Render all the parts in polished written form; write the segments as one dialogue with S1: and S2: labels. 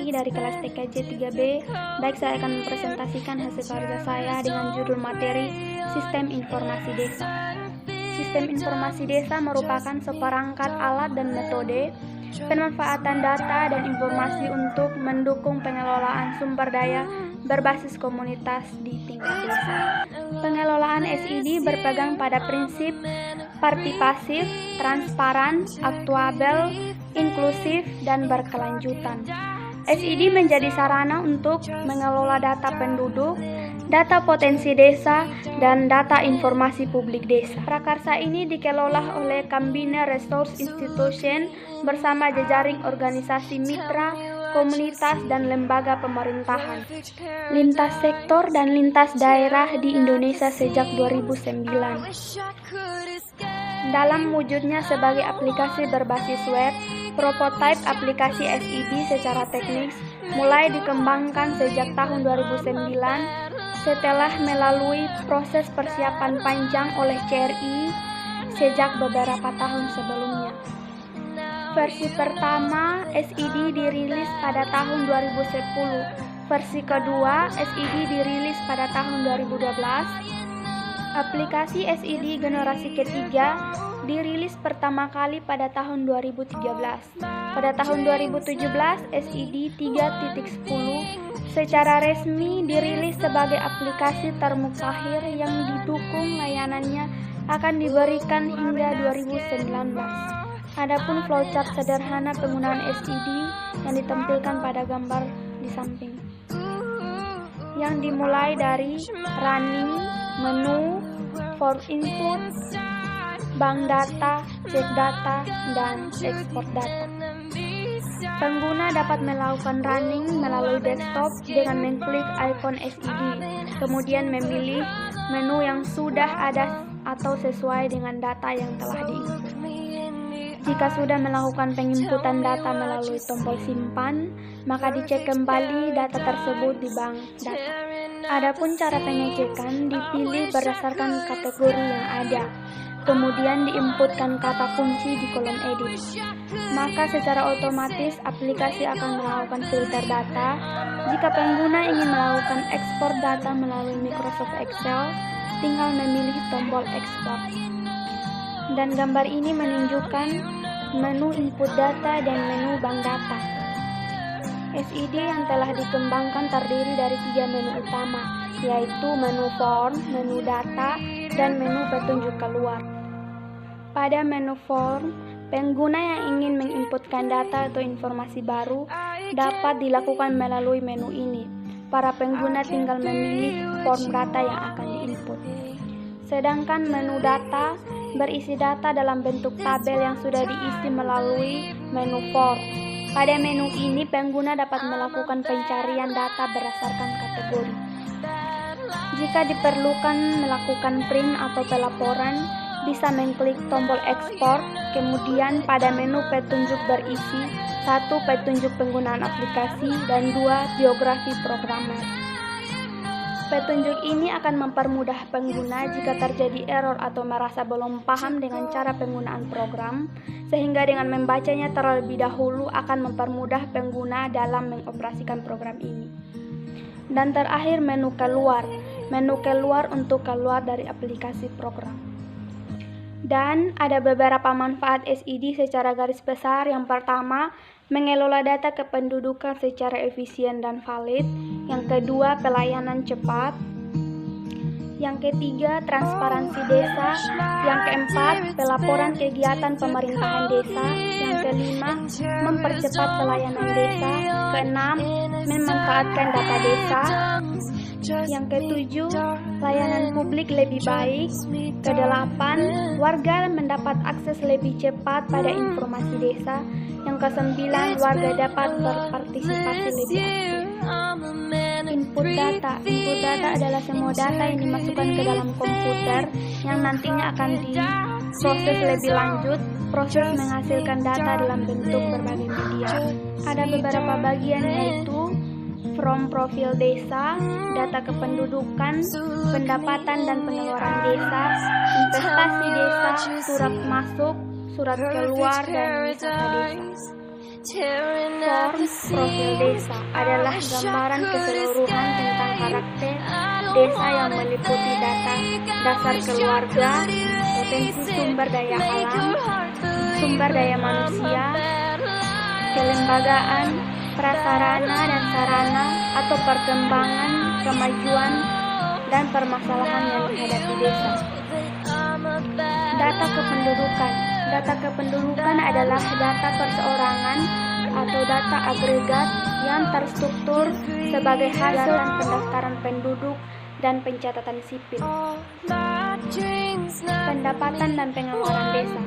S1: pagi dari kelas TKJ 3B. Baik, saya akan mempresentasikan hasil karya saya dengan judul materi Sistem Informasi Desa. Sistem informasi desa merupakan seperangkat alat dan metode pemanfaatan data dan informasi untuk mendukung pengelolaan sumber daya berbasis komunitas di tingkat desa. Pengelolaan SID berpegang pada prinsip partisipatif, transparan, aktuabel, inklusif, dan berkelanjutan. SID menjadi sarana untuk mengelola data penduduk, data potensi desa, dan data informasi publik desa. Prakarsa ini dikelola oleh Kambina Resource Institution bersama jejaring organisasi mitra, komunitas, dan lembaga pemerintahan, lintas sektor dan lintas daerah di Indonesia sejak 2009. Dalam wujudnya sebagai aplikasi berbasis web, prototipe aplikasi SID secara teknis mulai dikembangkan sejak tahun 2009 setelah melalui proses persiapan panjang oleh CRI sejak beberapa tahun sebelumnya. Versi pertama SID dirilis pada tahun 2010, versi kedua SID dirilis pada tahun 2012. Aplikasi SID generasi ketiga dirilis pertama kali pada tahun 2013. Pada tahun 2017, SID 3.10 secara resmi dirilis sebagai aplikasi termukhir yang didukung layanannya akan diberikan hingga 2019. Adapun flowchart sederhana penggunaan SID yang ditampilkan pada gambar di samping, yang dimulai dari running, menu, for input, bank data, cek data, dan ekspor data. Pengguna dapat melakukan running melalui desktop dengan mengklik ikon SID, kemudian memilih menu yang sudah ada atau sesuai dengan data yang telah diinput. Jika sudah melakukan penginputan data melalui tombol simpan, maka dicek kembali data tersebut di bank data. Adapun cara pengecekan dipilih berdasarkan kategori yang ada, kemudian diinputkan kata kunci di kolom edit. Maka secara otomatis aplikasi akan melakukan filter data. Jika pengguna ingin melakukan ekspor data melalui Microsoft Excel, tinggal memilih tombol ekspor. Dan gambar ini menunjukkan menu input data dan menu bank data. SID yang telah dikembangkan terdiri dari 3 menu utama, yaitu menu form, menu data, dan menu petunjuk keluar. Pada menu form, pengguna yang ingin menginputkan data atau informasi baru dapat dilakukan melalui menu ini. Para pengguna tinggal memilih form data yang akan diinput. Sedangkan menu data berisi data dalam bentuk tabel yang sudah diisi melalui menu form. Pada menu ini, pengguna dapat melakukan pencarian data berdasarkan kategori. Jika diperlukan melakukan print atau pelaporan, bisa mengklik tombol ekspor, kemudian pada menu petunjuk berisi 1 petunjuk penggunaan aplikasi dan 2 biografi programmer. Petunjuk ini akan mempermudah pengguna jika terjadi error atau merasa belum paham dengan cara penggunaan program, sehingga dengan membacanya terlebih dahulu akan mempermudah pengguna dalam mengoperasikan program ini. Dan terakhir menu keluar untuk keluar dari aplikasi program. Dan ada beberapa manfaat SID secara garis besar. Yang pertama, mengelola data kependudukan secara efisien dan valid. Yang kedua, pelayanan cepat. Yang ketiga, transparansi desa. Yang keempat, pelaporan kegiatan pemerintahan desa. Yang kelima, mempercepat pelayanan desa. Keenam, memanfaatkan data desa. Yang ketujuh, layanan publik lebih baik. Kedelapan, warga mendapat akses lebih cepat pada informasi desa. Yang kesembilan, warga dapat berpartisipasi lebih aktif. Input data adalah semua data yang dimasukkan ke dalam komputer yang nantinya akan diproses lebih lanjut. Proses menghasilkan data dalam bentuk berbagai media. Ada beberapa bagian, yaitu from profil desa, data kependudukan, pendapatan dan pengeluaran desa, investasi desa, surat masuk, surat keluar, dan wisata desa. Form profil desa adalah gambaran keseluruhan tentang karakter desa yang meliputi data dasar keluarga, potensi sumber daya alam, sumber daya manusia, kelembagaan, prasarana dan sarana atau perkembangan, kemajuan, dan permasalahan yang dihadapi desa. Data kependudukan. Data kependudukan adalah data perseorangan atau data agregat yang terstruktur sebagai hasil pendaftaran penduduk dan pencatatan sipil. Pendapatan dan pengeluaran desa.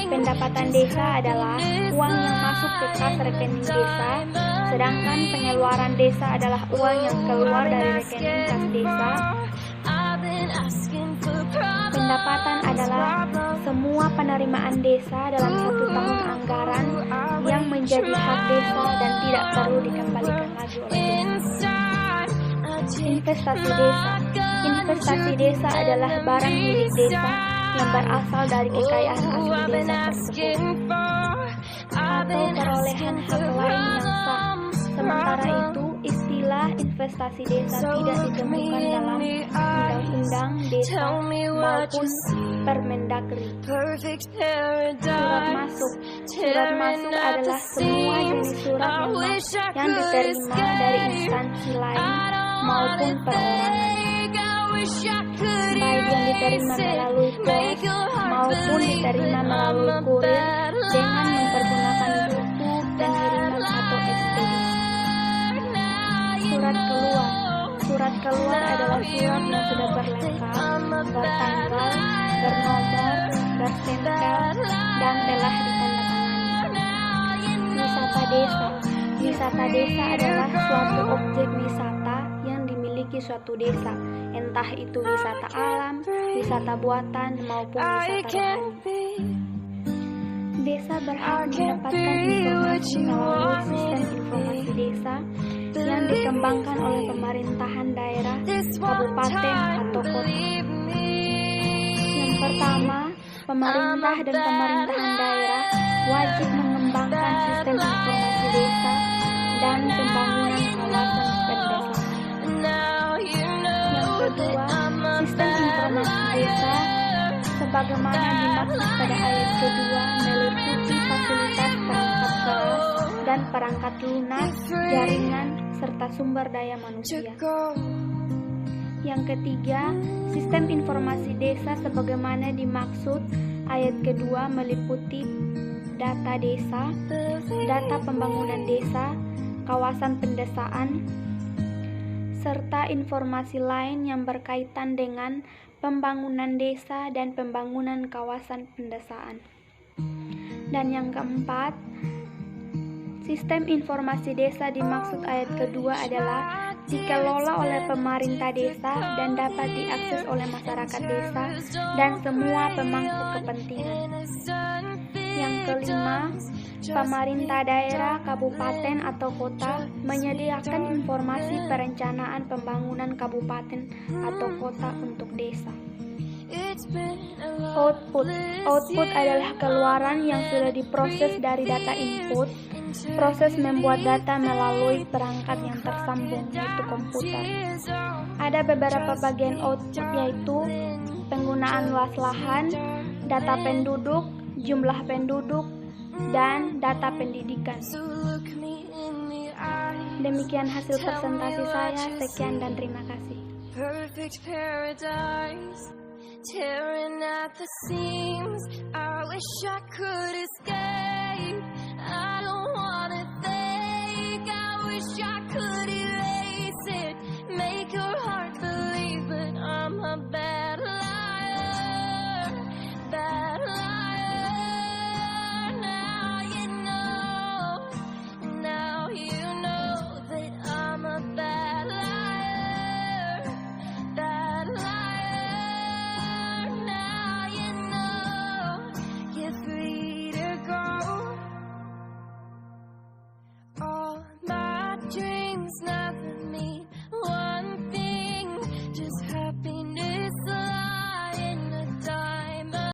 S1: Pendapatan desa adalah uang yang masuk ke kas rekening desa, sedangkan pengeluaran desa adalah uang yang keluar dari rekening kas desa. Pendapatan adalah semua penerimaan desa dalam satu tahun anggaran yang menjadi hak desa dan tidak perlu dikembalikan lagi oleh desa. Investasi desa. Investasi desa adalah barang milik desa yang berasal dari kekayaan asli desa tersebut atau perolehan hak lain yang sah. Sementara itu, istilah investasi desa tidak ditemukan dalam Undang-Undang Desa maupun Permendagri. Surat masuk. Surat masuk adalah semua jenis surat yang diterima dari instansi lain maupun perorangan, baik yang diterima melalui pos maupun diterima melalui kurir dengan mempergunakan buku dan kiriman atau ekspedisi. Surat keluar. Surat keluar adalah surat yang sudah berlengkap, bertanggal, bernomor, berstempel, dan telah ditandatangani. Wisata desa. Wisata desa adalah suatu objek wisata yang dimiliki suatu desa, entah itu wisata alam, wisata buatan, maupun wisata rohani. Desa berhak mendapatkan informasi melalui sistem informasi desa yang dikembangkan oleh pemerintahan daerah, kabupaten, atau kota. Yang pertama, pemerintah dan pemerintahan daerah wajib mengembangkan sistem informasi desa dan pembangunan kawasan pedesaan. Yang kedua, sistem informasi desa sebagaimana dimaksud pada ayat kedua meliputi fasilitas perangkat keras dan perangkat lunak, jaringan, serta sumber daya manusia. Yang ketiga, sistem informasi desa sebagaimana dimaksud ayat kedua meliputi data desa, data pembangunan desa, kawasan pedesaan, serta informasi lain yang berkaitan dengan pembangunan desa dan pembangunan kawasan pedesaan. Dan yang keempat, sistem informasi desa dimaksud ayat kedua adalah dikelola oleh pemerintah desa dan dapat diakses oleh masyarakat desa dan semua pemangku kepentingan. Yang kelima, pemerintah daerah, kabupaten, atau kota menyediakan informasi perencanaan pembangunan kabupaten atau kota untuk desa. Output adalah keluaran yang sudah diproses dari data input. Proses membuat data melalui perangkat yang tersambung, yaitu komputer. Ada beberapa bagian output, yaitu penggunaan luas lahan, data penduduk, jumlah penduduk, dan data pendidikan. Demikian hasil presentasi saya. Sekian dan terima kasih. Perfect paradise, tearing at the seams. I wish I could escape.